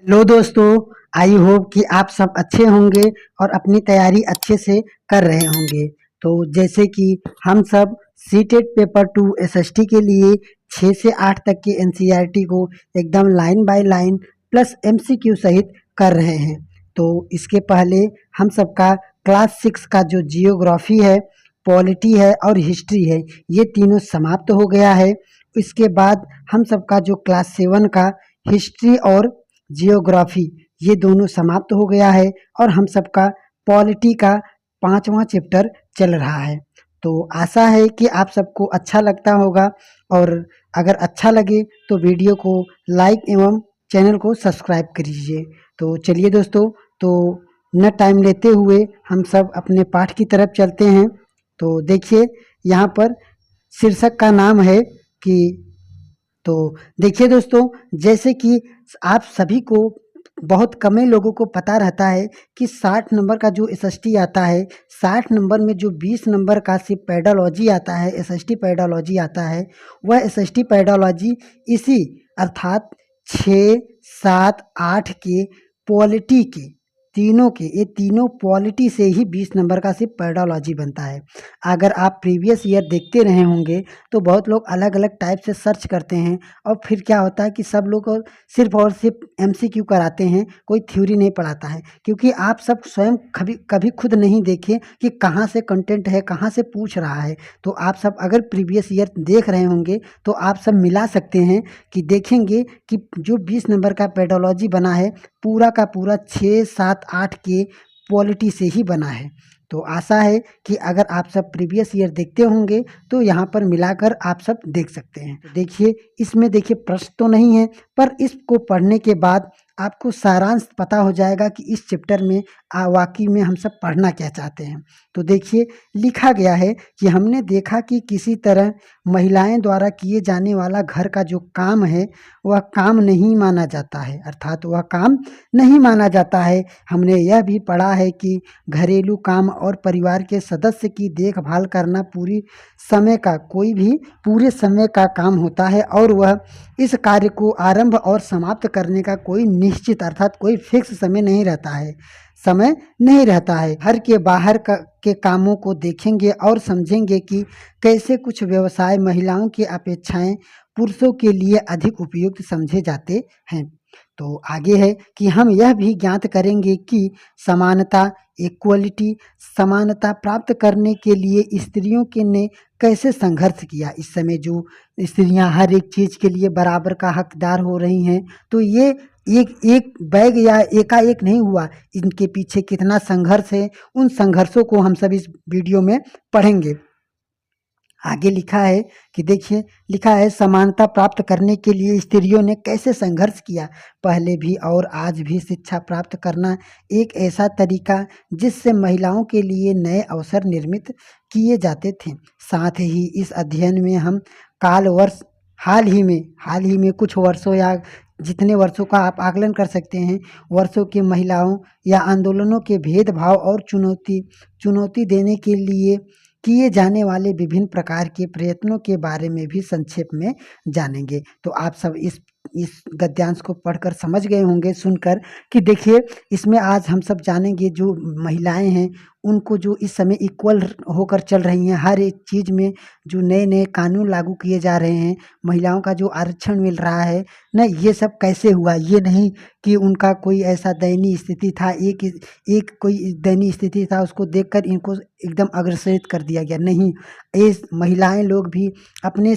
लो दोस्तों, I hope कि आप सब अच्छे होंगे और अपनी तैयारी अच्छे से कर रहे होंगे। तो जैसे कि हम सब सीटेट पेपर 2 एसएसटी के लिए 6 से 8 तक के एनसीईआरटी को एकदम line by line plus MCQ सहित कर रहे हैं। तो इसके पहले हम सबका क्लास 6 का जो जियोग्राफी है, पॉलिटी है और हिस्ट्री है, ये तीनों समाप्त हो गया है। इसके बाद हम सबका जो क्लास 7 का हिस्ट्री और जियोग्राफी ये दोनों समाप्त हो गया है और हम सबका पॉलिटी का 5वां चैप्टर चल रहा है। तो आशा है कि आप सबको अच्छा लगता होगा और अगर अच्छा लगे तो वीडियो को लाइक एवं चैनल को सब्सक्राइब करिए। तो चलिए दोस्तों, तो न टाइम लेते हुए हम सब अपने पाठ की तरफ चलते हैं। तो देखिए, यहाँ पर शीर्षक का नाम है कि तो देखिए दोस्तों, जैसे कि आप सभी को बहुत कम ही लोगों को पता रहता है कि 60 नंबर का जो एसएसटी आता है, 60 नंबर में जो 20 नंबर का सिर्फ पेडोलॉजी आता है, एसएसटी पेडोलॉजी आता है, वह एसएसटी पेडोलॉजी इसी अर्थात 6, 7, 8 के पॉलिटी के तीनों के ये तीनों पॉलिटी से ही 20 नंबर का सिर्फ पेडोलॉजी बनता है। अगर आप प्रीवियस ईयर देखते रहे होंगे तो बहुत लोग अलग अलग टाइप से सर्च करते हैं और फिर क्या होता है कि सब लोग सिर्फ और सिर्फ एमसीक्यू कराते हैं, कोई थ्योरी नहीं पढ़ाता है। क्योंकि आप सब स्वयं कभी कभी खुद नहीं देखे कि कहाँ से कंटेंट है, कहाँ से पूछ रहा है। तो आप सब अगर प्रीवियस ईयर देख रहे होंगे तो आप सब मिला सकते हैं कि देखेंगे कि जो 20 नंबर का पेडोलॉजी बना है पूरा का पूरा 6, 7, 8 के पॉलिटी से ही बना है। तो आशा है कि अगर आप सब प्रीवियस ईयर देखते होंगे तो यहाँ पर मिलाकर आप सब देख सकते हैं। तो देखिए, इसमें देखिए प्रश्न तो नहीं है, पर इसको पढ़ने के बाद आपको सारांश पता हो जाएगा कि इस चैप्टर में वाकई में हम सब पढ़ना क्या चाहते हैं। तो देखिए, लिखा गया है कि हमने देखा कि किसी तरह महिलाएं द्वारा किए जाने वाला घर का जो काम है वह काम नहीं माना जाता है, अर्थात वह काम नहीं माना जाता है। हमने यह भी पढ़ा है कि घरेलू काम और परिवार के सदस्य की देखभाल करना पूरे समय का काम होता है और वह इस कार्य को आरंभ और समाप्त करने का कोई निश्चित अर्थात कोई फिक्स समय नहीं रहता है। घर के बाहर के कामों को देखेंगे और समझेंगे कि कैसे कुछ व्यवसाय महिलाओं की अपेक्षाएं पुरुषों के लिए अधिक उपयुक्त समझे जाते हैं। तो आगे है कि हम यह भी ज्ञात करेंगे कि समानता प्राप्त करने के लिए स्त्रियों के ने कैसे संघर्ष किया। इस समय जो स्त्रियां हर एक चीज़ के लिए बराबर का हकदार हो रही हैं, तो ये एक बैग या एकाएक नहीं हुआ, इनके पीछे कितना संघर्ष है, उन संघर्षों को हम सब इस वीडियो में पढ़ेंगे। आगे लिखा है कि देखिए, लिखा है समानता प्राप्त करने के लिए स्त्रियों ने कैसे संघर्ष किया। पहले भी और आज भी शिक्षा प्राप्त करना एक ऐसा तरीका जिससे महिलाओं के लिए नए अवसर निर्मित किए जाते थे। साथ ही इस अध्ययन में हम हाल ही में कुछ वर्षों या जितने वर्षों का आप आकलन कर सकते हैं, वर्षों के महिलाओं या आंदोलनों के भेदभाव और चुनौती देने के लिए किए जाने वाले विभिन्न प्रकार के प्रयत्नों के बारे में भी संक्षेप में जानेंगे। तो आप सब इस गद्यांश को पढ़कर समझ गए होंगे सुनकर कि देखिए, इसमें आज हम सब जानेंगे जो महिलाएं हैं उनको जो इस समय इक्वल होकर चल रही हैं, हर एक चीज़ में जो नए नए कानून लागू किए जा रहे हैं, महिलाओं का जो आरक्षण मिल रहा है ना, ये सब कैसे हुआ। ये नहीं कि उनका कोई ऐसा दयनीय स्थिति था, एक कोई दयनीय स्थिति था उसको देखकर इनको एकदम अग्रसरित कर दिया गया, नहीं। ये महिलाएं लोग भी अपने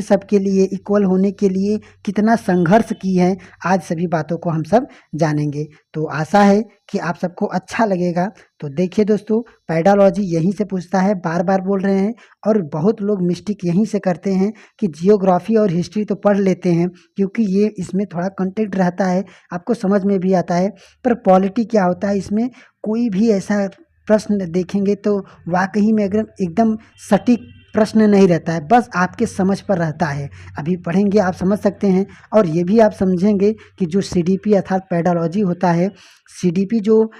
सब के लिए इक्वल होने के लिए कितना संघर्ष की है, आज सभी बातों को हम सब जानेंगे। तो आशा है कि आप सबको अच्छा लगेगा। तो देखिए दोस्तों, पेडोलॉजी यहीं से पूछता है, बार बार बोल रहे हैं, और बहुत लोग मिस्टेक यहीं से करते हैं कि जियोग्राफी और हिस्ट्री तो पढ़ लेते हैं क्योंकि ये इसमें थोड़ा कंटेंट रहता है, आपको समझ में भी आता है। पर पॉलिटी क्या होता है, इसमें कोई भी ऐसा प्रश्न देखेंगे तो वाकई में एकदम सटीक प्रश्न नहीं रहता है, बस आपके समझ पर रहता है। अभी पढ़ेंगे आप समझ सकते हैं, और ये भी आप समझेंगे कि जो सीडीपी अर्थात पेडोलॉजी होता है, सीडीपी जो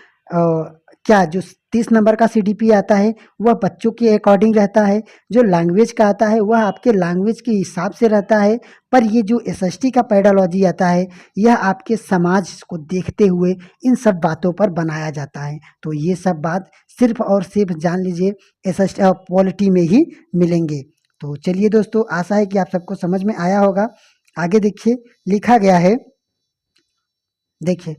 30 नंबर का सीडीपी आता है वह बच्चों के अकॉर्डिंग रहता है, जो लैंग्वेज का आता है वह आपके लैंग्वेज के हिसाब से रहता है। पर ये जो एसएसटी का पेडालॉजी आता है यह आपके समाज को देखते हुए इन सब बातों पर बनाया जाता है। तो ये सब बात सिर्फ और सिर्फ जान लीजिए एसएसटी पॉलिटी में ही मिलेंगे। तो चलिए दोस्तों, आशा है कि आप सबको समझ में आया होगा। आगे देखिए लिखा गया है, देखिए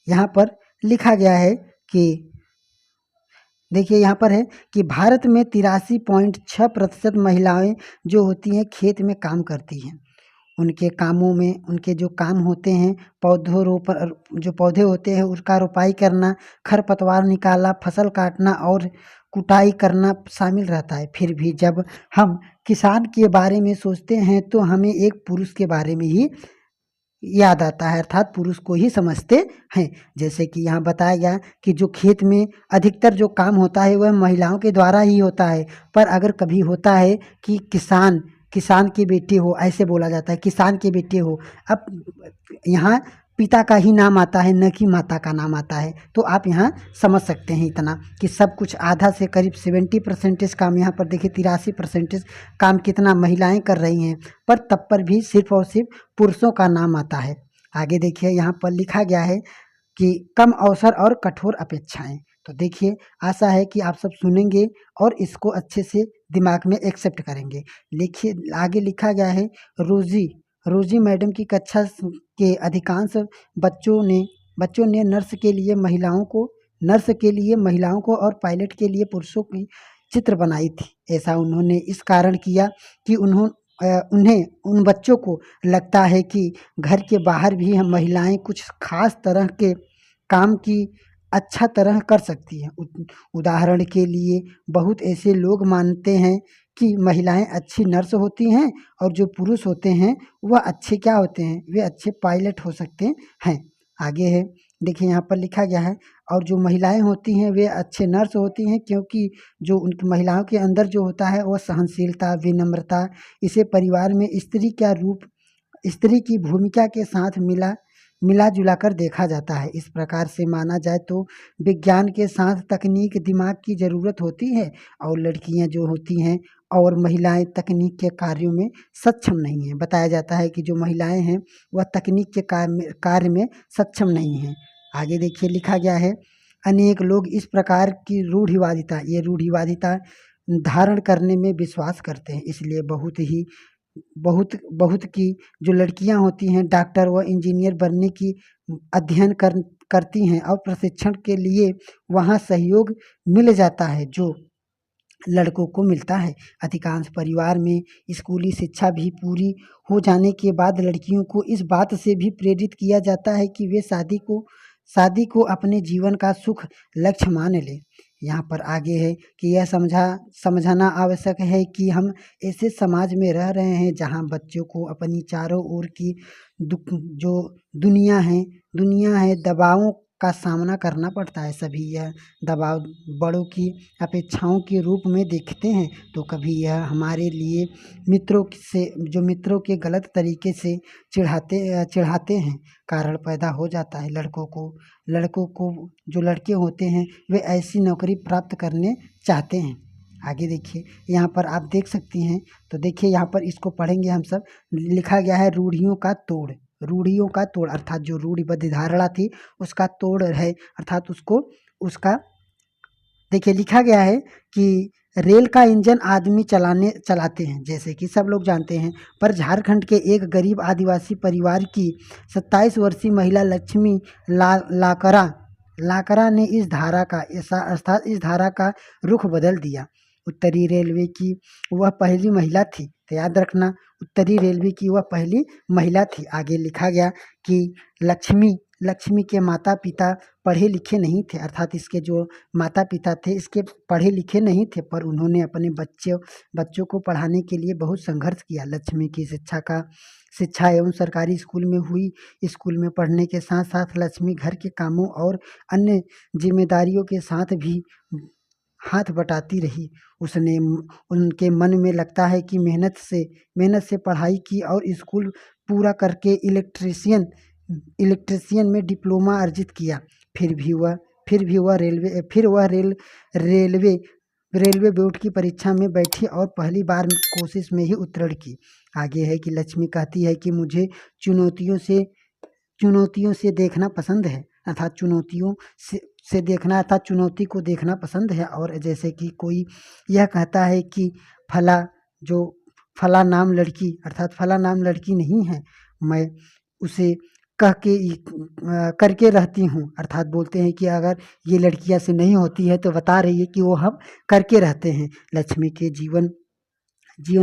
यहाँ पर लिखा गया है कि देखिए यहाँ पर है कि भारत में 83.6% महिलाएं जो होती हैं खेत में काम करती हैं। उनके कामों में उनके जो काम होते हैं पौधरोपण, जो पौधे होते हैं उसका रोपाई करना, खरपतवार निकालना, फसल काटना और कुटाई करना शामिल रहता है। फिर भी जब हम किसान के बारे में सोचते हैं तो हमें एक पुरुष के बारे में ही याद आता है, अर्थात पुरुष को ही समझते हैं। जैसे कि यहाँ बताया गया कि जो खेत में अधिकतर जो काम होता है वह महिलाओं के द्वारा ही होता है। पर अगर कभी होता है कि किसान किसान की बेटी हो, ऐसे बोला जाता है किसान की बेटी हो, अब यहाँ पिता का ही नाम आता है न कि माता का नाम आता है। तो आप यहाँ समझ सकते हैं इतना कि सब कुछ आधा से करीब 70% काम यहाँ पर देखिए 83% काम कितना महिलाएं कर रही हैं, पर तब पर भी सिर्फ और सिर्फ पुरुषों का नाम आता है। आगे देखिए यहाँ पर लिखा गया है कि कम अवसर और कठोर अपेक्षाएं। तो देखिए आशा है कि आप सब सुनेंगे और इसको अच्छे से दिमाग में एक्सेप्ट करेंगे। लिखिए आगे लिखा गया है रोजी मैडम की कक्षा के अधिकांश बच्चों ने नर्स के लिए महिलाओं को और पायलट के लिए पुरुषों की चित्र बनाई थी। ऐसा उन्होंने इस कारण किया कि उन्हें उन बच्चों को लगता है कि घर के बाहर भी हम महिलाएं कुछ खास तरह के काम की अच्छा तरह कर सकती हैं। उदाहरण के लिए बहुत ऐसे लोग मानते हैं कि महिलाएं अच्छी नर्स होती हैं और जो पुरुष होते हैं वह अच्छे क्या होते हैं, वे अच्छे पायलट हो सकते हैं। आगे है देखिए यहाँ पर लिखा गया है और जो महिलाएं होती हैं वे अच्छे नर्स होती हैं क्योंकि जो उन महिलाओं के अंदर जो होता है वह सहनशीलता, विनम्रता, इसे परिवार में स्त्री की भूमिका के साथ मिला जुला कर देखा जाता है। इस प्रकार से माना जाए तो विज्ञान के साथ तकनीक दिमाग की ज़रूरत होती है और लड़कियां जो होती हैं और महिलाएं तकनीक के कार्यों में सक्षम नहीं हैं। बताया जाता है कि जो महिलाएं हैं वह तकनीक के कार्य में सक्षम नहीं हैं। आगे देखिए लिखा गया है अनेक लोग इस प्रकार की रूढ़िवादिता धारण करने में विश्वास करते हैं, इसलिए बहुत की जो लड़कियां होती हैं डॉक्टर व इंजीनियर बनने की अध्ययन करती हैं और प्रशिक्षण के लिए वहां सहयोग मिल जाता है जो लड़कों को मिलता है। अधिकांश परिवार में स्कूली शिक्षा भी पूरी हो जाने के बाद लड़कियों को इस बात से भी प्रेरित किया जाता है कि वे शादी को अपने जीवन का सुख लक्ष्य मान लें। यहाँ पर आगे है कि यह समझाना आवश्यक है कि हम ऐसे समाज में रह रहे हैं जहाँ बच्चों को अपनी चारों ओर की जो दुनिया है दबावों का सामना करना पड़ता है। सभी यह दबाव बड़ों की अपेक्षाओं के रूप में देखते हैं, तो कभी यह हमारे लिए मित्रों के गलत तरीके से चिढ़ाते हैं कारण पैदा हो जाता है। लड़कों को जो लड़के होते हैं वे ऐसी नौकरी प्राप्त करने चाहते हैं। आगे देखिए यहाँ पर आप देख सकती हैं, तो देखिए यहाँ पर इसको पढ़ेंगे हम सब। लिखा गया है रूढ़ियों का तोड़ अर्थात जो रूढ़िबद्ध धारणा थी उसका तोड़ है, अर्थात उसका देखिए लिखा गया है कि रेल का इंजन आदमी चलाते हैं जैसे कि सब लोग जानते हैं, पर झारखंड के एक गरीब आदिवासी परिवार की 27 वर्षीय महिला लक्ष्मी लाकरा ने इस धारा का रुख बदल दिया। उत्तरी रेलवे की वह पहली महिला थी, तो याद रखना उत्तरी रेलवे की वह पहली महिला थी। आगे लिखा गया कि लक्ष्मी के माता पिता पढ़े लिखे नहीं थे, अर्थात इसके जो माता पिता थे इसके पढ़े लिखे नहीं थे, पर उन्होंने अपने बच्चों को पढ़ाने के लिए बहुत संघर्ष किया। लक्ष्मी की शिक्षा एवं सरकारी स्कूल में पढ़ने के साथ साथ लक्ष्मी घर के कामों और अन्य जिम्मेदारियों के साथ भी हाथ बटाती रही। उसने उनके मन में लगता है कि मेहनत से पढ़ाई की और स्कूल पूरा करके इलेक्ट्रीशियन में डिप्लोमा अर्जित किया। फिर भी वह फिर वह रेलवे रेलवे बोर्ड की परीक्षा में बैठी और पहली बार कोशिश में ही उत्तीर्ण की। आगे है कि लक्ष्मी कहती है कि मुझे चुनौतियों से देखना पसंद है, अर्थात से देखना अर्थात चुनौती को देखना पसंद है। और जैसे कि कोई यह कहता है कि फला जो फला नाम लड़की अर्थात फला नाम लड़की नहीं है, मैं उसे करके रहती हूँ, अर्थात बोलते हैं कि अगर ये लड़कियां से नहीं होती है तो बता रही है कि वो हम करके रहते हैं। लक्ष्मी के जीवन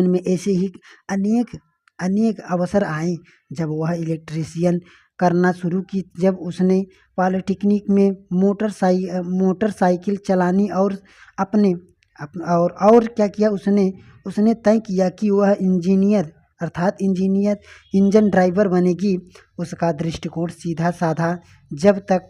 में ऐसे ही अनेक अनेक अवसर आए जब वह इलेक्ट्रीशियन करना शुरू की, जब उसने पॉलिटेक्निक में मोटरसाइकिल चलानी और अपने और क्या किया उसने तय किया कि वह इंजन ड्राइवर बनेगी। उसका दृष्टिकोण सीधा साधा, जब तक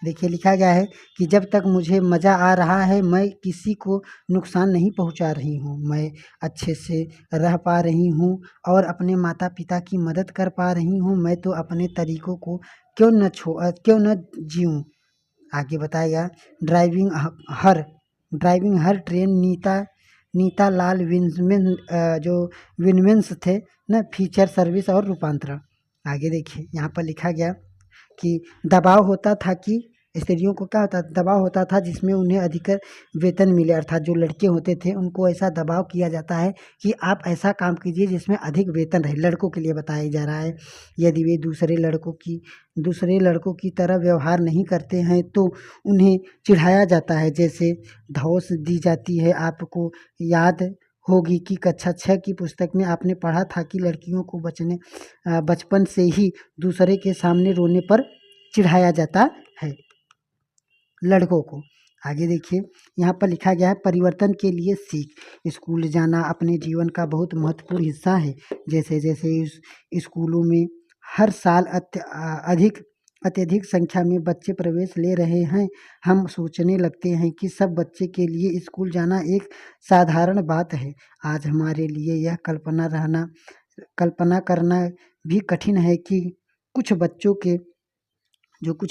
देखिए लिखा गया है कि जब तक मुझे मज़ा आ रहा है मैं किसी को नुकसान नहीं पहुंचा रही हूं, मैं अच्छे से रह पा रही हूं और अपने माता पिता की मदद कर पा रही हूं, मैं तो अपने तरीकों को क्यों न जीऊं। आगे बताएगा ड्राइविंग हर ट्रेन नीता लाल जो विनमेंस थे ना, फीचर सर्विस और रूपांतरण। आगे देखिए यहाँ पर लिखा गया कि दबाव होता था कि स्त्रियों को क्या होता दबाव होता था जिसमें उन्हें अधिक वेतन मिले, अर्थात जो लड़के होते थे उनको ऐसा दबाव किया जाता है कि आप ऐसा काम कीजिए जिसमें अधिक वेतन रहे। लड़कों के लिए बताया जा रहा है, यदि वे दूसरे लड़कों की तरह व्यवहार नहीं करते हैं तो उन्हें चिढ़ाया जाता है, जैसे धौंस दी जाती है। आपको याद होगी कि कक्षा 6 की पुस्तक में आपने पढ़ा था कि लड़कियों को बचपन से ही दूसरे के सामने रोने पर चिढ़ाया जाता है लड़कों को। आगे देखिए यहाँ पर लिखा गया है परिवर्तन के लिए सीख। स्कूल जाना अपने जीवन का बहुत महत्वपूर्ण हिस्सा है। जैसे जैसे स्कूलों में हर साल अत्यधिक संख्या में बच्चे प्रवेश ले रहे हैं, हम सोचने लगते हैं कि सब बच्चे के लिए स्कूल जाना एक साधारण बात है। आज हमारे लिए यह कल्पना करना भी कठिन है कि कुछ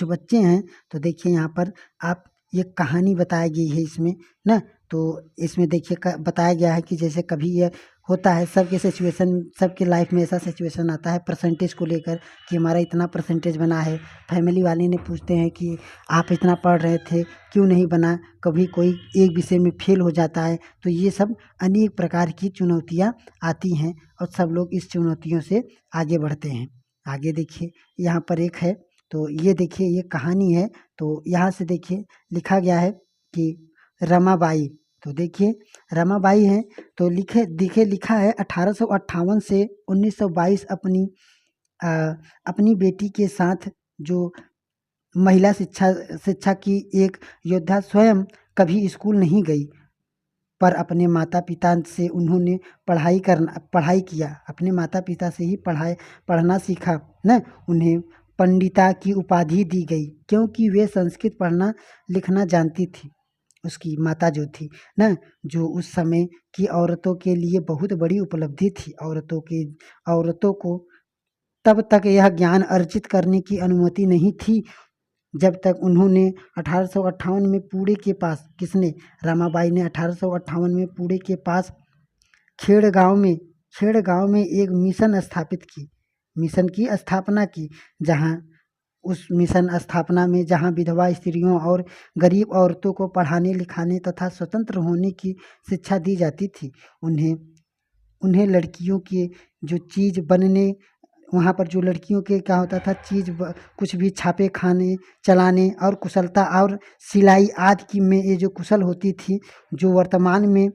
बच्चे हैं। तो देखिए यहाँ पर आप ये कहानी बताई गई है इसमें ना, तो इसमें देखिए बताया गया है कि जैसे कभी ये होता है सबके लाइफ में ऐसा सिचुएशन आता है परसेंटेज को लेकर कि हमारा इतना परसेंटेज बना है, फैमिली वाले ने पूछते हैं कि आप इतना पढ़ रहे थे क्यों नहीं बना, कभी कोई एक विषय में फेल हो जाता है। तो ये सब अनेक प्रकार की चुनौतियाँ आती हैं और सब लोग इस चुनौतियों से आगे बढ़ते हैं। आगे देखिए यहाँ पर एक है, तो ये देखिए ये कहानी है, तो यहाँ से देखिए लिखा गया है कि रमाबाई, तो देखिए रमाबाई है तो लिखा है 1858 से 1922 अपनी बेटी के साथ जो महिला शिक्षा की एक योद्धा स्वयं कभी स्कूल नहीं गई, पर अपने माता पिता से उन्होंने पढ़ाई किया, अपने माता पिता से ही पढ़ना सीखा न। उन्हें पंडिता की उपाधि दी गई क्योंकि वे संस्कृत पढ़ना लिखना जानती थी। उसकी माता जो थी ना, जो उस समय की औरतों के लिए बहुत बड़ी उपलब्धि थी। औरतों को तब तक यह ज्ञान अर्जित करने की अनुमति नहीं थी जब तक उन्होंने 1858 में पुणे के पास रमाबाई ने 1858 में पुणे के पास खेड़ गांव में एक मिशन की स्थापना की, जहां उस मिशन स्थापना में जहां विधवा स्त्रियों और गरीब औरतों को पढ़ाने लिखाने तथा स्वतंत्र होने की शिक्षा दी जाती थी। उन्हें लड़कियों की जो चीज़ बनने वहाँ पर जो लड़कियों के क्या होता था कुछ भी छापे खाने चलाने और कुशलता और सिलाई आदि की में ये जो कुशल होती थी, जो वर्तमान में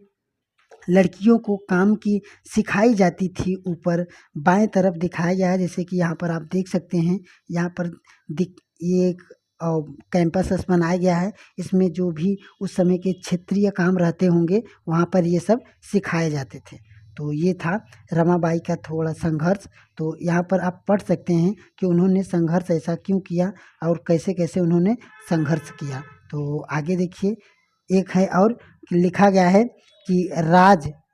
लड़कियों को काम की सिखाई जाती थी। ऊपर बाएं तरफ दिखाया गया है, जैसे कि यहाँ पर आप देख सकते हैं, यहाँ पर ये एक कैंपस बनाया गया है। इसमें जो भी उस समय के क्षेत्रीय काम रहते होंगे वहाँ पर ये सब सिखाए जाते थे। तो ये था रमाबाई का थोड़ा संघर्ष। तो यहाँ पर आप पढ़ सकते हैं कि उन्होंने संघर्ष ऐसा क्यों किया और कैसे कैसे उन्होंने संघर्ष किया। तो आगे देखिए एक है और लिखा गया है कि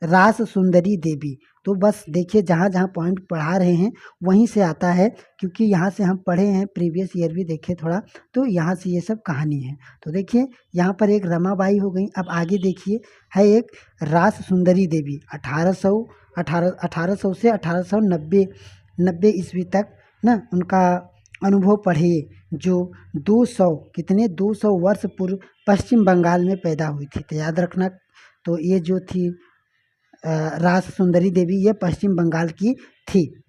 रास सुंदरी देवी। तो बस देखिए जहाँ जहाँ पॉइंट पढ़ा रहे हैं वहीं से आता है, क्योंकि यहाँ से हम पढ़े हैं, प्रीवियस ईयर भी देखे थोड़ा, तो यहाँ से ये सब कहानी है। तो देखिए यहाँ पर एक रमाबाई हो गई। अब आगे देखिए है एक रास सुंदरी देवी 1800 से 1890 ईस्वी तक ना उनका अनुभव पढ़िए, जो 200 कितने 200 वर्ष पूर्व पश्चिम बंगाल में पैदा हुई थी। तो याद रखना, तो ये जो थी रास सुंदरी देवी, ये पश्चिम बंगाल की थी।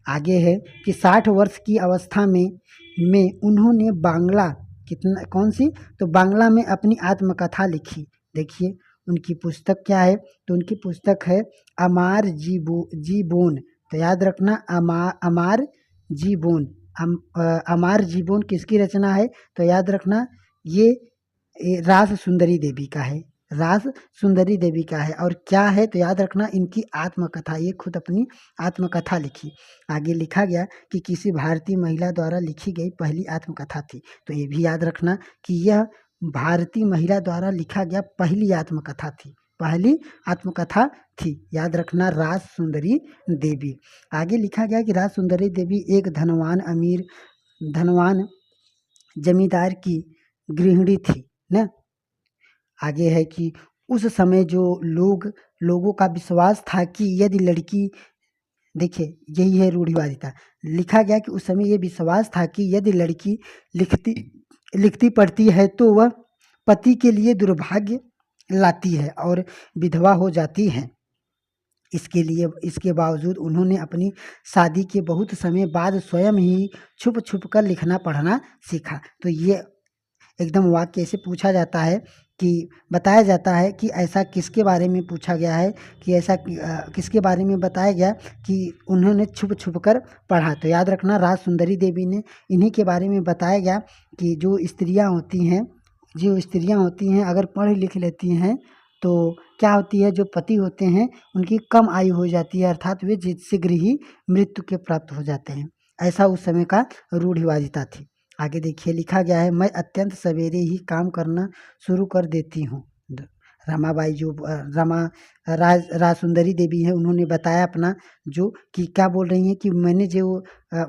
आगे है कि 60 वर्ष की अवस्था में उन्होंने बांग्ला कितना कौन सी तो बांग्ला में अपनी आत्मकथा लिखी। देखिए उनकी पुस्तक क्या है, तो उनकी पुस्तक है अमार जीबोन। तो याद रखना अमार जीबोन। अमार जीबोन किसकी रचना है, तो याद रखना ये रास सुंदरी देवी का है, रास सुंदरी देवी का है। और क्या है, तो याद रखना इनकी आत्मकथा, ये खुद अपनी आत्मकथा लिखी। आगे लिखा गया कि किसी भारतीय महिला द्वारा लिखी गई पहली आत्मकथा थी। तो ये भी याद रखना कि यह भारतीय महिला द्वारा लिखा गया पहली आत्मकथा थी, पहली आत्मकथा थी। याद रखना रास सुंदरी देवी। आगे लिखा गया कि रास सुंदरी देवी एक धनवान जमींदार की गृहिणी थी ना। आगे है कि उस समय जो लोगों का विश्वास था कि यदि लड़की, देखिए यही है रूढ़िवादिता, लिखा गया कि उस समय ये विश्वास था कि यदि लड़की लिखती पढ़ती है तो वह पति के लिए दुर्भाग्य लाती है और विधवा हो जाती है। इसके बावजूद उन्होंने अपनी शादी के बहुत समय बाद स्वयं ही छुप छुप कर लिखना पढ़ना सीखा। तो ये एकदम वाक्य ऐसे पूछा जाता है कि बताया जाता है कि ऐसा किसके बारे में पूछा गया है, कि ऐसा किसके बारे में बताया गया कि उन्होंने छुप छुप कर पढ़ा। तो याद रखना रास सुंदरी देवी ने, इन्हीं के बारे में बताया गया कि जो स्त्रियां होती हैं अगर पढ़ लिख लेती हैं तो क्या होती है, जो पति होते हैं उनकी कम आयु हो जाती है, अर्थात वे शीघ्र ही मृत्यु के प्राप्त हो जाते हैं। ऐसा उस समय का रूढ़िवादिता थी। आगे देखिए लिखा गया है मैं अत्यंत सवेरे ही काम करना शुरू कर देती हूँ। रमाबाई जो राज सुंदरी देवी है, उन्होंने बताया अपना जो कि क्या बोल रही हैं कि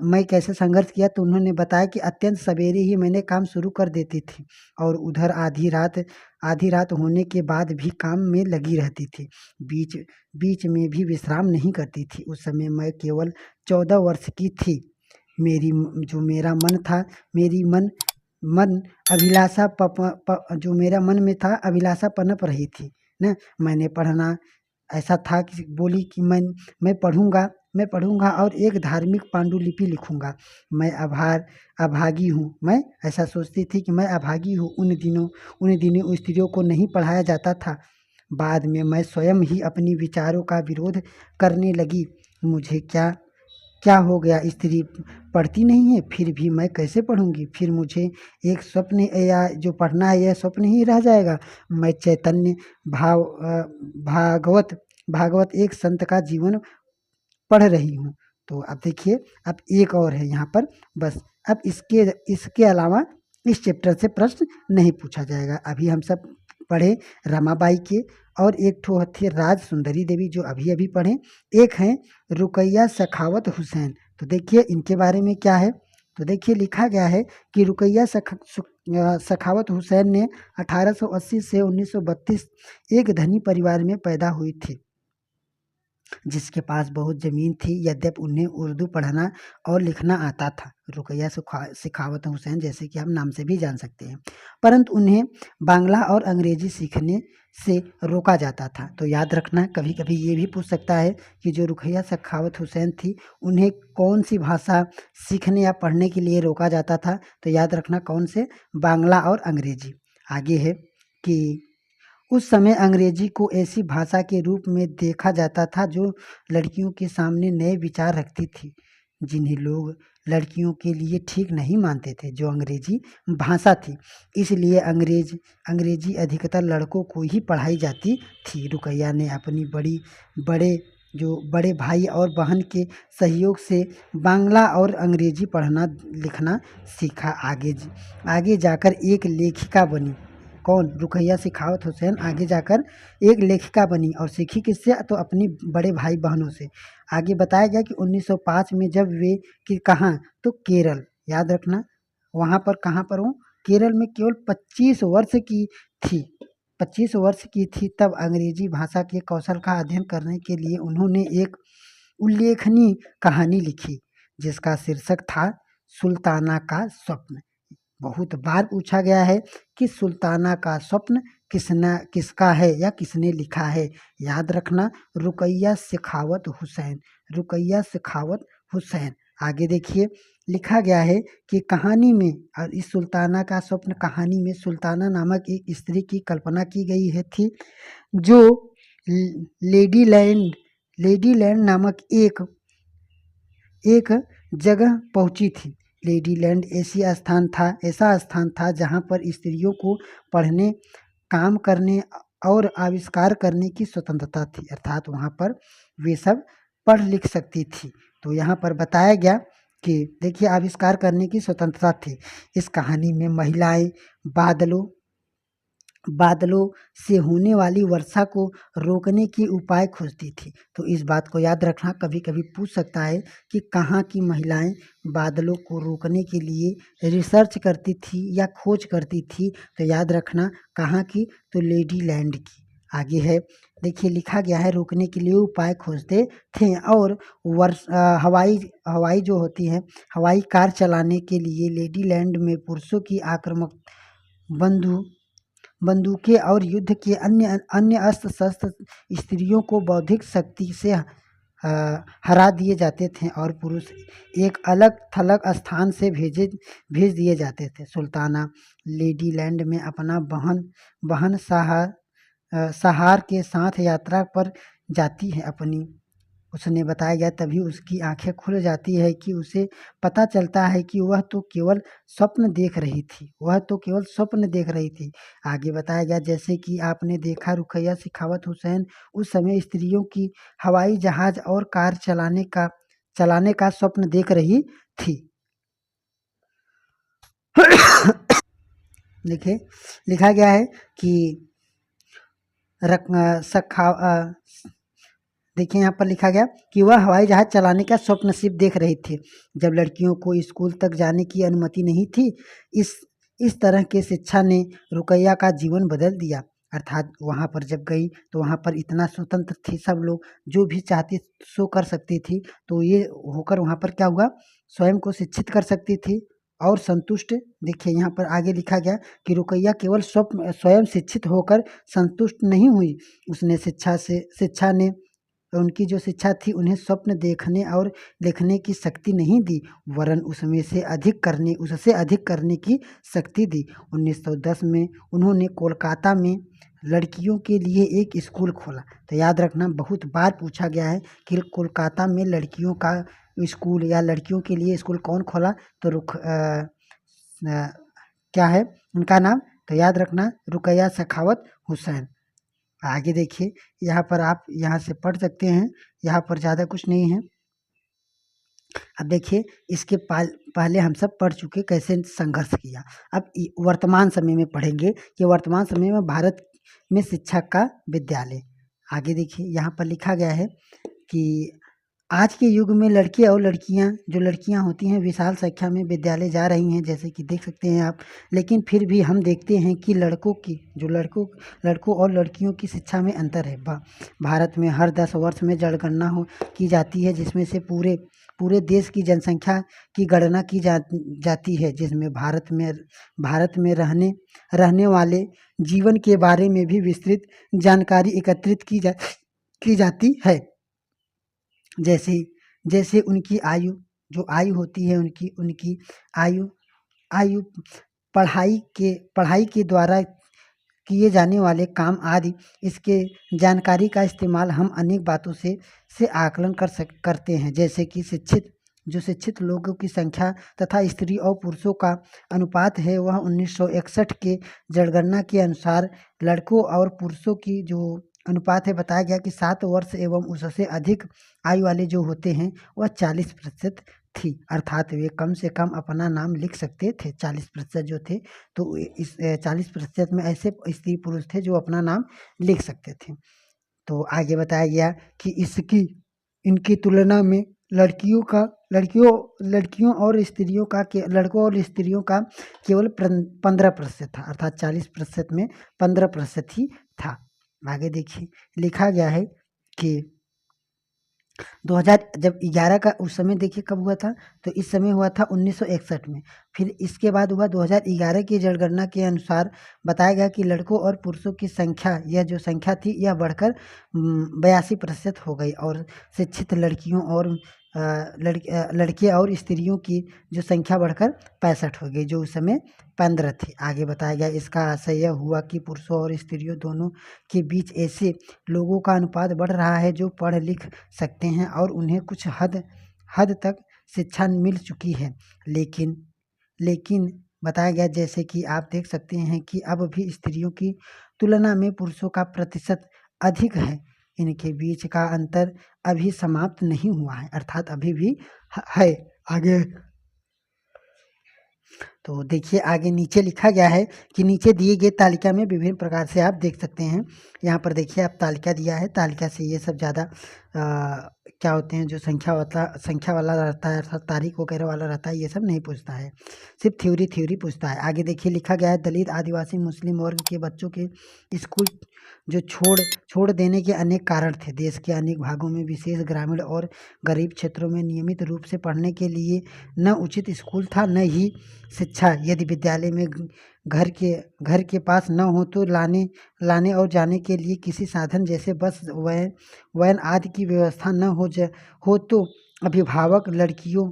मैं कैसे संघर्ष किया। तो उन्होंने बताया कि अत्यंत सवेरे ही मैंने काम शुरू कर देती थी और उधर आधी रात होने के बाद भी काम में लगी रहती थी, बीच में भी विश्राम नहीं करती थी। उस समय मैं केवल 14 वर्ष की थी। मेरा मन था, जो मेरा मन में था अभिलाषा पनप रही थी ना। मैंने पढ़ना ऐसा था कि बोली कि मैं पढ़ूंगा और एक धार्मिक पांडुलिपि लिखूंगा। मैं अभागी हूँ, मैं ऐसा सोचती थी कि मैं अभागी हूँ। उन दिनों स्त्रियों को नहीं पढ़ाया जाता था। बाद में मैं स्वयं ही अपनी विचारों का विरोध करने लगी। मुझे क्या हो गया, स्त्री पढ़ती नहीं है, फिर भी मैं कैसे पढ़ूंगी। फिर मुझे एक स्वप्न, या जो पढ़ना है यह स्वप्न ही रह जाएगा। मैं चैतन्य भागवत एक संत का जीवन पढ़ रही हूँ। तो अब देखिए अब एक और है यहाँ पर, बस अब इसके अलावा इस चैप्टर से प्रश्न नहीं पूछा जाएगा। अभी हम सब पढ़े रमाबाई के, और एक ठो थी राज सुंदरी देवी जो अभी पढ़े, एक है रुकैया सखावत हुसैन। तो देखिए इनके बारे में क्या है, तो देखिए लिखा गया है कि रुकैया सखावत हुसैन ने 1880 से 1932 एक धनी परिवार में पैदा हुई थी, जिसके पास बहुत ज़मीन थी। यद्यपि उन्हें उर्दू पढ़ना और लिखना आता था, रुकैया सखावत हुसैन जैसे कि हम नाम से भी जान सकते हैं, परंतु उन्हें बांग्ला और अंग्रेजी सीखने से रोका जाता था। तो याद रखना, कभी कभी ये भी पूछ सकता है कि जो रुकैया सखावत हुसैन थी उन्हें कौन सी भाषा सीखने या पढ़ने के लिए रोका जाता था। तो याद रखना कौन से, बांग्ला और अंग्रेजी। आगे है कि उस समय अंग्रेजी को ऐसी भाषा के रूप में देखा जाता था जो लड़कियों के सामने नए विचार रखती थी, जिन्हें लोग लड़कियों के लिए ठीक नहीं मानते थे, जो अंग्रेजी भाषा थी। इसलिए अंग्रेजी अधिकतर लड़कों को ही पढ़ाई जाती थी। रुकैया ने अपनी बड़े भाई और बहन के सहयोग से बांग्ला और अंग्रेजी पढ़ना लिखना सीखा। आगे जाकर एक लेखिका बनी। कौन? रुकैया शेखावत हुसैन आगे जाकर एक लेखिका बनी और सीखी किससे? तो अपनी बड़े भाई बहनों से। आगे बताया गया कि 1905 में जब वे कि कहाँ? तो केरल, याद रखना वहाँ पर कहाँ पर हूँ? केरल में केवल 25 वर्ष की थी, 25 वर्ष की थी तब अंग्रेजी भाषा के कौशल का अध्ययन करने के लिए उन्होंने एक उल्लेखनीय कहानी लिखी जिसका शीर्षक था सुल्ताना का स्वप्न। बहुत बार पूछा गया है कि सुल्ताना का स्वप्न किसका है या किसने लिखा है? याद रखना रुकैया शेखावत हुसैन, रुकैया शेखावत हुसैन। आगे देखिए लिखा गया है कि कहानी में और इस सुल्ताना का स्वप्न कहानी में सुल्ताना नामक एक स्त्री की कल्पना की गई है थी जो लेडीलैंड लेडीलैंड नामक एक जगह पहुंची थी। लेडीलैंड ऐसा स्थान था जहां पर स्त्रियों को पढ़ने, काम करने और आविष्कार करने की स्वतंत्रता थी, अर्थात वहां पर वे सब पढ़ लिख सकती थी। तो यहाँ पर बताया गया कि देखिए आविष्कार करने की स्वतंत्रता थी। इस कहानी में महिलाएं बादलों से होने वाली वर्षा को रोकने के उपाय खोजती थी। तो इस बात को याद रखना, कभी कभी पूछ सकता है कि कहाँ की महिलाएं बादलों को रोकने के लिए रिसर्च करती थी या खोज करती थी? तो याद रखना कहाँ की? तो लेडीलैंड की। आगे है देखिए लिखा गया है रोकने के लिए उपाय खोजते थे और हवाई जो होती है हवाई कार चलाने के लिए लेडीलैंड में पुरुषों की आक्रामक बंदूकें और युद्ध के अन्य अस्त्र शस्त्र स्त्रियों को बौद्धिक शक्ति से हरा दिए जाते थे और पुरुष एक अलग थलग स्थान से भेज दिए जाते थे। सुल्ताना लेडीलैंड में अपना बहन सहार के साथ यात्रा पर जाती है अपनी। उसने बताया गया तभी उसकी आंखें खुल जाती है कि उसे पता चलता है कि वह तो केवल स्वप्न देख रही थी, वह तो केवल स्वप्न देख रही थी। आगे बताया गया जैसे कि आपने देखा रुकैया शेखावत हुसैन उस समय स्त्रियों की हवाई जहाज और कार चलाने का स्वप्न देख रही थी। देखिए लिखा गया है कि देखिए यहाँ पर लिखा गया कि वह हवाई जहाज चलाने का स्वप्न सिर्फ देख रही थी जब लड़कियों को स्कूल तक जाने की अनुमति नहीं थी। इस तरह के शिक्षा ने रुकैया का जीवन बदल दिया, अर्थात वहाँ पर जब गई तो वहाँ पर इतना स्वतंत्र थी, सब लोग जो भी चाहती सो कर सकती थी। तो ये होकर वहाँ पर क्या हुआ, स्वयं को शिक्षित कर सकती थी और संतुष्ट। देखिए यहाँ पर आगे लिखा गया कि रुकैया केवल स्वयं शिक्षित होकर संतुष्ट नहीं हुई, उसने शिक्षा ने उनकी जो शिक्षा थी उन्हें स्वप्न देखने और लिखने की शक्ति नहीं दी, वरन उससे अधिक करने की शक्ति दी। 1910 में उन्होंने कोलकाता में लड़कियों के लिए एक स्कूल खोला। तो याद रखना बहुत बार पूछा गया है कि कोलकाता में लड़कियों का स्कूल या लड़कियों के लिए स्कूल कौन खोला? तो क्या है उनका नाम? तो याद रखना रुकैया शेखावत हुसैन। आगे देखिए यहाँ पर आप यहाँ से पढ़ सकते हैं, यहाँ पर ज़्यादा कुछ नहीं है। अब देखिए इसके पहले हम सब पढ़ चुके कैसे संघर्ष किया। अब वर्तमान समय में पढ़ेंगे कि वर्तमान समय में भारत में शिक्षा का विद्यालय। आगे देखिए यहाँ पर लिखा गया है कि आज के युग में लड़के और लड़कियां होती हैं विशाल संख्या में विद्यालय जा रही हैं, जैसे कि देख सकते हैं आप। लेकिन फिर भी हम देखते हैं कि लड़कों और लड़कियों की शिक्षा में अंतर है। भारत में हर 10 वर्ष में जनगणना की जाती है जिसमें से पूरे देश की जनसंख्या की गणना की जाती है, जिसमें भारत में रहने वाले जीवन के बारे में भी विस्तृत जानकारी एकत्रित की जाती है। जैसे उनकी आयु होती है, उनकी आयु पढ़ाई के द्वारा किए जाने वाले काम आदि। इसके जानकारी का इस्तेमाल हम अनेक बातों से आकलन करते हैं, जैसे कि शिक्षित लोगों की संख्या तथा स्त्री और पुरुषों का अनुपात है वह 1961 के जनगणना के अनुसार लड़कों और पुरुषों की जो अनुपात है बताया गया कि 7 वर्ष एवं उससे अधिक आयु वाले जो होते हैं वह 40% थी, अर्थात वे कम से कम अपना नाम लिख सकते थे। 40% जो थे, तो इस 40% में ऐसे स्त्री पुरुष थे जो अपना नाम लिख सकते थे। तो आगे बताया गया कि इनकी तुलना में लड़कियों और स्त्रियों का केवल 15% था, अर्थात 40% में 15% ही था। आगे देखिए लिखा गया है कि 2011 का उस समय देखिए कब हुआ था, तो इस समय हुआ था 1961 में। फिर इसके बाद हुआ 2011 की जनगणना के अनुसार बताया गया कि लड़कों और पुरुषों की संख्या, यह जो संख्या थी यह बढ़कर 82% हो गई, और शिक्षित लड़के और स्त्रियों की जो संख्या बढ़कर 65 हो गई, जो उस समय 15 थी। आगे बताया गया इसका आशय यह हुआ कि पुरुषों और स्त्रियों दोनों के बीच ऐसे लोगों का अनुपात बढ़ रहा है जो पढ़ लिख सकते हैं और उन्हें कुछ हद तक शिक्षा मिल चुकी है। लेकिन बताया गया, जैसे कि आप देख सकते हैं कि अब भी स्त्रियों की तुलना में पुरुषों का प्रतिशत अधिक है। इनके बीच का अंतर अभी समाप्त नहीं हुआ है, अर्थात अभी भी है। आगे तो देखिए आगे नीचे लिखा गया है कि नीचे दिए गए तालिका में विभिन्न प्रकार से आप देख सकते हैं। यहाँ पर देखिए आप तालिका दिया है, तालिका से ये सब ज़्यादा क्या होते हैं, जो संख्या वाला रहता है, अर्थात तारीख वगैरह वाला रहता है, ये सब नहीं पूछता है, सिर्फ थ्योरी पूछता है। आगे देखिए लिखा गया है, दलित, आदिवासी, मुस्लिम वर्ग के बच्चों के स्कूल जो छोड़ देने के अनेक कारण थे। देश के अनेक भागों में, विशेष ग्रामीण और गरीब क्षेत्रों में नियमित रूप से पढ़ने के लिए न उचित स्कूल था, न ही शिक्षा। यदि विद्यालय में घर के पास न हो तो लाने और जाने के लिए किसी साधन जैसे बस, वैन आदि की व्यवस्था न हो तो अभिभावक लड़कियों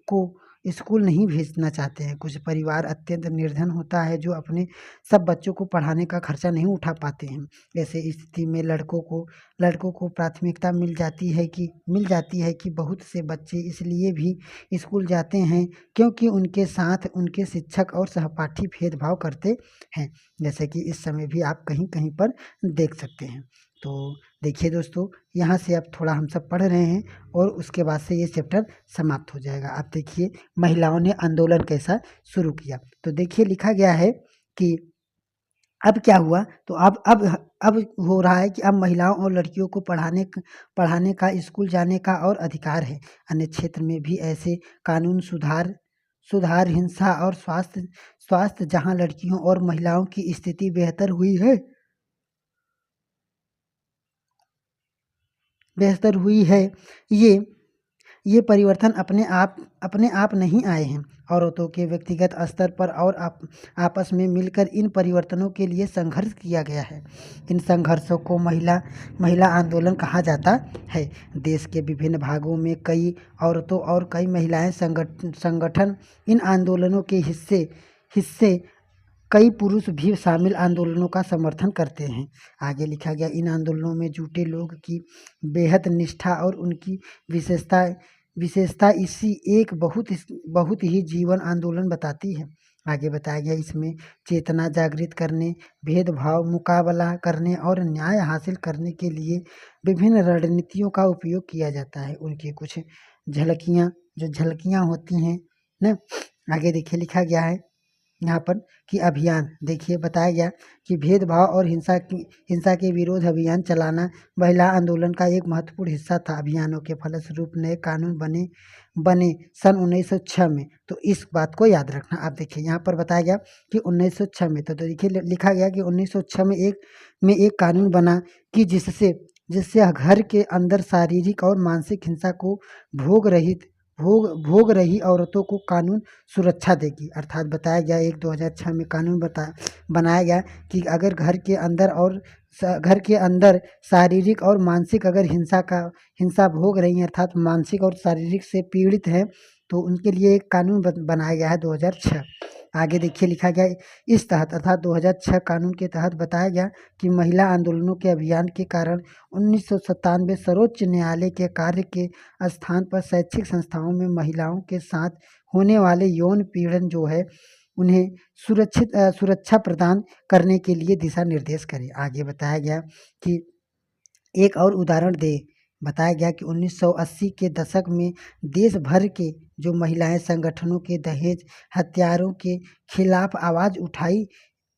को स्कूल नहीं भेजना चाहते हैं। कुछ परिवार अत्यंत निर्धन होता है जो अपने सब बच्चों को पढ़ाने का खर्चा नहीं उठा पाते हैं। ऐसे स्थिति में लड़कों को प्राथमिकता मिल जाती है कि बहुत से बच्चे इसलिए भी स्कूल जाते हैं क्योंकि उनके साथ उनके शिक्षक और सहपाठी भेदभाव करते हैं, जैसे कि इस समय भी आप कहीं पर देख सकते हैं। तो देखिए दोस्तों, यहाँ से अब थोड़ा हम सब पढ़ रहे हैं और उसके बाद से ये चैप्टर समाप्त हो जाएगा। अब देखिए महिलाओं ने आंदोलन कैसा शुरू किया। तो देखिए लिखा गया है कि अब क्या हुआ, तो अब हो रहा है कि अब महिलाओं और लड़कियों को पढ़ाने का, स्कूल जाने का और अधिकार है। अन्य क्षेत्र में भी ऐसे कानून सुधार हिंसा और स्वास्थ्य जहां लड़कियों और महिलाओं की स्थिति बेहतर हुई है। ये परिवर्तन अपने आप नहीं आए हैं। औरतों के व्यक्तिगत स्तर पर और आपस में मिलकर इन परिवर्तनों के लिए संघर्ष किया गया है। इन संघर्षों को महिला आंदोलन कहा जाता है। देश के विभिन्न भागों में कई औरतों और कई महिलाएं संगठन इन आंदोलनों के हिस्से कई पुरुष भी शामिल आंदोलनों का समर्थन करते हैं। आगे लिखा गया, इन आंदोलनों में जुटे लोग की बेहद निष्ठा और उनकी विशेषता इसी एक बहुत ही जीवन आंदोलन बताती है। आगे बताया गया, इसमें चेतना जागृत करने, भेदभाव मुकाबला करने और न्याय हासिल करने के लिए विभिन्न रणनीतियों का उपयोग किया जाता है। उनकी कुछ झलकियाँ होती हैं ना। आगे देखिए लिखा गया है यहाँ पर कि अभियान, देखिए बताया गया कि भेदभाव और हिंसा के विरोध अभियान चलाना महिला आंदोलन का एक महत्वपूर्ण हिस्सा था। अभियानों के फलस्वरूप नए कानून बने सन 1906 में। तो इस बात को याद रखना। आप देखिए यहाँ पर बताया गया कि 1906 में, तो देखिए लिखा गया कि 1906 में एक कानून बना कि जिससे घर के अंदर शारीरिक और मानसिक हिंसा को भोग रही औरतों को कानून सुरक्षा देगी। अर्थात बताया गया 2006 में कानून बनाया गया कि अगर घर के अंदर शारीरिक और मानसिक अगर हिंसा भोग रही है, अर्थात मानसिक और शारीरिक से पीड़ित हैं, तो उनके लिए एक कानून बनाया गया है 2006। आगे देखिए लिखा गया, इस तहत अर्थात 2006 कानून के तहत बताया गया कि महिला आंदोलनों के अभियान के कारण 1997 सर्वोच्च न्यायालय के कार्य के स्थान पर शैक्षिक संस्थाओं में महिलाओं के साथ होने वाले यौन पीड़न जो है उन्हें सुरक्षा प्रदान करने के लिए दिशा निर्देश करें। आगे बताया गया कि एक और उदाहरण बताया गया कि 1980 के दशक में देश भर के जो महिलाएं संगठनों के दहेज हत्यारों के खिलाफ आवाज़ उठाई।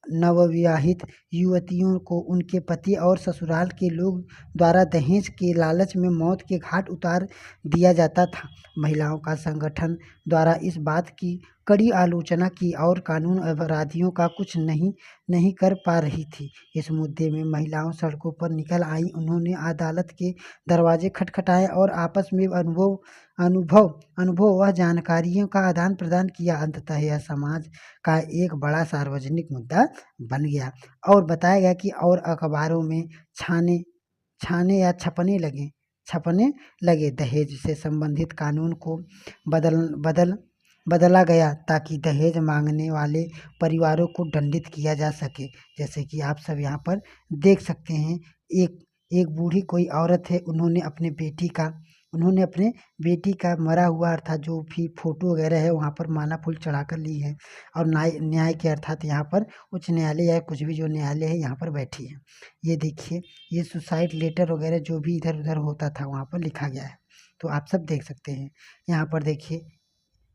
नवविवाहित युवतियों को उनके पति और ससुराल के लोग द्वारा दहेज के लालच में मौत के घाट उतार दिया जाता था। महिलाओं का संगठन द्वारा इस बात की कड़ी आलोचना की और कानून अपराधियों का कुछ नहीं कर पा रही थी। इस मुद्दे में महिलाओं सड़कों पर निकल आई। उन्होंने अदालत के दरवाजे खटखटाए और आपस में अनुभव अनुभव व जानकारियों का आदान प्रदान किया। अंततः यह समाज का एक बड़ा सार्वजनिक मुद्दा बन गया और बताया गया कि और अखबारों में छाने छाने या छपने लगे। दहेज से संबंधित कानून को बदल बदल बदला गया ताकि दहेज मांगने वाले परिवारों को दंडित किया जा सके। जैसे कि आप सब यहाँ पर देख सकते हैं, एक एक बूढ़ी कोई औरत है, उन्होंने अपने बेटी का मरा हुआ अर्थात जो भी फोटो वगैरह है वहाँ पर माला फूल चढ़ाकर ली है और न्याय के अर्थात यहाँ पर उच्च न्यायालय या कुछ भी जो न्यायालय है यहाँ पर बैठी है। ये देखिए, ये सुसाइड लेटर वगैरह जो भी इधर उधर होता था वहाँ पर लिखा गया है, तो आप सब देख सकते हैं। यहाँ पर देखिए,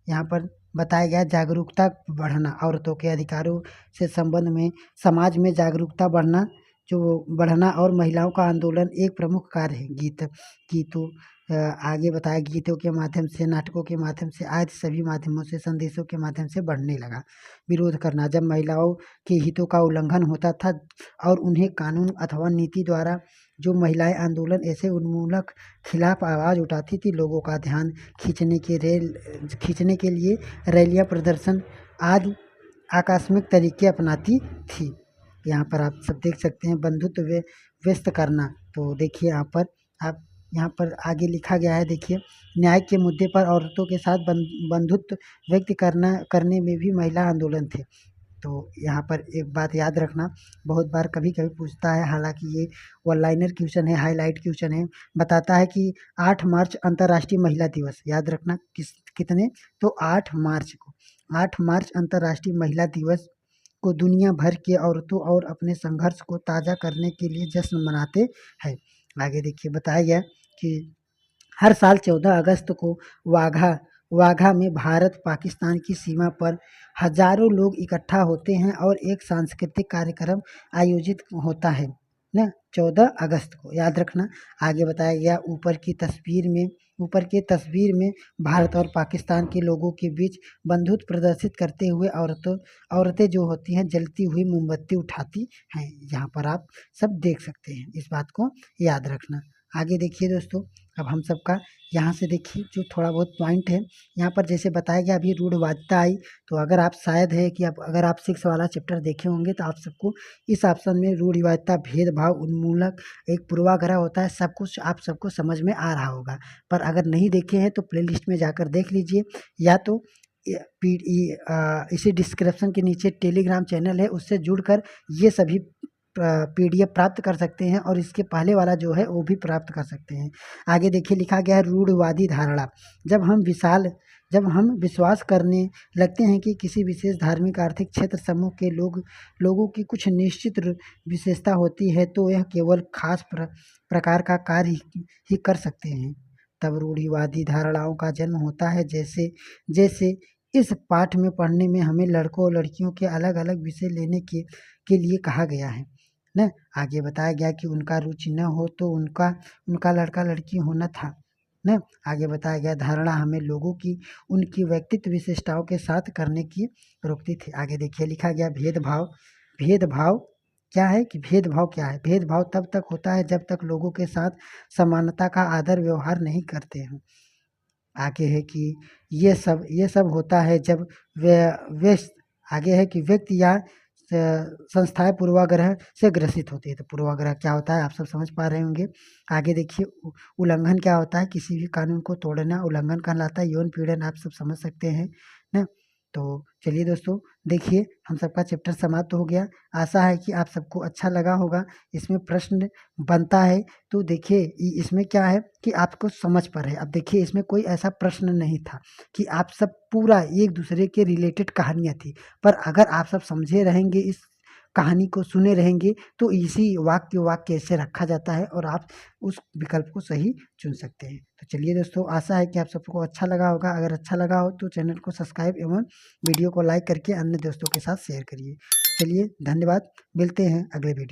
यहाँ पर बताया गया जागरूकता बढ़ना, औरतों के अधिकारों से संबंध में समाज में जागरूकता बढ़ना और महिलाओं का आंदोलन एक प्रमुख कार्य है। गीतों आगे बताया, गीतों के माध्यम से, नाटकों के माध्यम से, आदि सभी माध्यमों से, संदेशों के माध्यम से बढ़ने लगा। विरोध करना, जब महिलाओं के हितों का उल्लंघन होता था और उन्हें कानून अथवा नीति द्वारा जो महिलाएं आंदोलन ऐसे उन्मूलक खिलाफ आवाज़ उठाती थी, लोगों का ध्यान खींचने के लिए रैलियां, प्रदर्शन आदि आकस्मिक तरीके अपनाती थी। यहाँ पर आप सब देख सकते हैं, बंधुत्व व्यस्त करना। तो देखिए यहाँ पर आगे लिखा गया है, देखिए, न्याय के मुद्दे पर औरतों के साथ बंधुत्व व्यक्त करने में भी महिला आंदोलन थे। तो यहाँ पर एक बात याद रखना, बहुत बार कभी पूछता है, हालांकि ये वन लाइनर क्वेश्चन है, हाईलाइट क्वेश्चन है। बताता है कि 8 मार्च अंतर्राष्ट्रीय महिला दिवस, याद रखना कितने, तो 8 मार्च अंतर्राष्ट्रीय महिला दिवस को दुनिया भर के औरतों और अपने संघर्ष को ताज़ा करने के लिए जश्न मनाते हैं। आगे देखिए, बताया गया कि हर साल 14 अगस्त को वाघा में भारत पाकिस्तान की सीमा पर हजारों लोग इकट्ठा होते हैं और एक सांस्कृतिक कार्यक्रम आयोजित होता है ना, 14 अगस्त को, याद रखना। आगे बताया गया, ऊपर की तस्वीर में भारत और पाकिस्तान के लोगों के बीच बंधुत्व प्रदर्शित करते हुए औरतें जो होती हैं जलती हुई मोमबत्ती उठाती हैं। यहाँ पर आप सब देख सकते हैं, इस बात को याद रखना। आगे देखिए दोस्तों, अब हम सबका यहाँ से देखिए जो थोड़ा बहुत पॉइंट है, यहाँ पर जैसे बताया गया अभी रूढ़वादिता आई, तो अगर आप शायद है कि अगर आप 6 वाला चैप्टर देखे होंगे तो आप सबको इस ऑप्शन में रूढ़वादिता, भेदभाव उन्मूलक, एक पूर्वाग्रह होता है, सब कुछ आप सबको समझ में आ रहा होगा। पर अगर नहीं देखे हैं तो प्लेलिस्ट में जाकर देख लीजिए, या तो इसी डिस्क्रिप्शन के नीचे टेलीग्राम चैनल है, उससे जुड़कर ये सभी PDF प्राप्त कर सकते हैं और इसके पहले वाला जो है वो भी प्राप्त कर सकते हैं। आगे देखिए, लिखा गया है रूढ़वादी धारणा, जब हम विश्वास करने लगते हैं कि किसी विशेष धार्मिक, आर्थिक क्षेत्र समूह के लोगों की कुछ निश्चित विशेषता होती है तो यह केवल खास प्रकार का कार्य ही कर सकते हैं, तब रूढ़िवादी धारणाओं का जन्म होता है। जैसे इस पाठ में पढ़ने में हमें लड़कों और लड़कियों के अलग अलग विषय लेने के लिए कहा गया है ना। आगे बताया गया कि उनका रुचि न हो तो उनका लड़का लड़की होना था ना। आगे बताया गया, धारणा हमें लोगों की उनकी व्यक्तित्व विशेषताओं के साथ करने की रोकती थी। आगे देखिए, लिखा गया भेदभाव क्या है कि भेदभाव क्या है। भेदभाव तब तक होता है जब तक लोगों के साथ समानता का आदर व्यवहार नहीं करते हैं। आगे है कि ये सब होता है जब आगे है कि व्यक्ति या संस्थाएं पूर्वाग्रह से ग्रसित होती है। तो पूर्वाग्रह क्या होता है आप सब समझ पा रहे होंगे। आगे देखिए, उल्लंघन क्या होता है, किसी भी कानून को तोड़ना उल्लंघन कहलाता है। यौन पीड़न आप सब समझ सकते हैं ना। तो चलिए दोस्तों, देखिए हम सबका चैप्टर समाप्त हो गया। आशा है कि आप सबको अच्छा लगा होगा। इसमें प्रश्न बनता है तो देखिए इसमें क्या है कि आपको समझ पर है। अब देखिए, इसमें कोई ऐसा प्रश्न नहीं था कि आप सब पूरा एक दूसरे के रिलेटेड कहानियाँ थी, पर अगर आप सब समझे रहेंगे इस कहानी को सुने रहेंगे तो इसी वाक्य ऐसे रखा जाता है और आप उस विकल्प को सही चुन सकते हैं। तो चलिए दोस्तों, आशा है कि आप सबको अच्छा लगा होगा। अगर अच्छा लगा हो तो चैनल को सब्सक्राइब एवं वीडियो को लाइक करके अन्य दोस्तों के साथ शेयर करिए। चलिए धन्यवाद, मिलते हैं अगले वीडियो।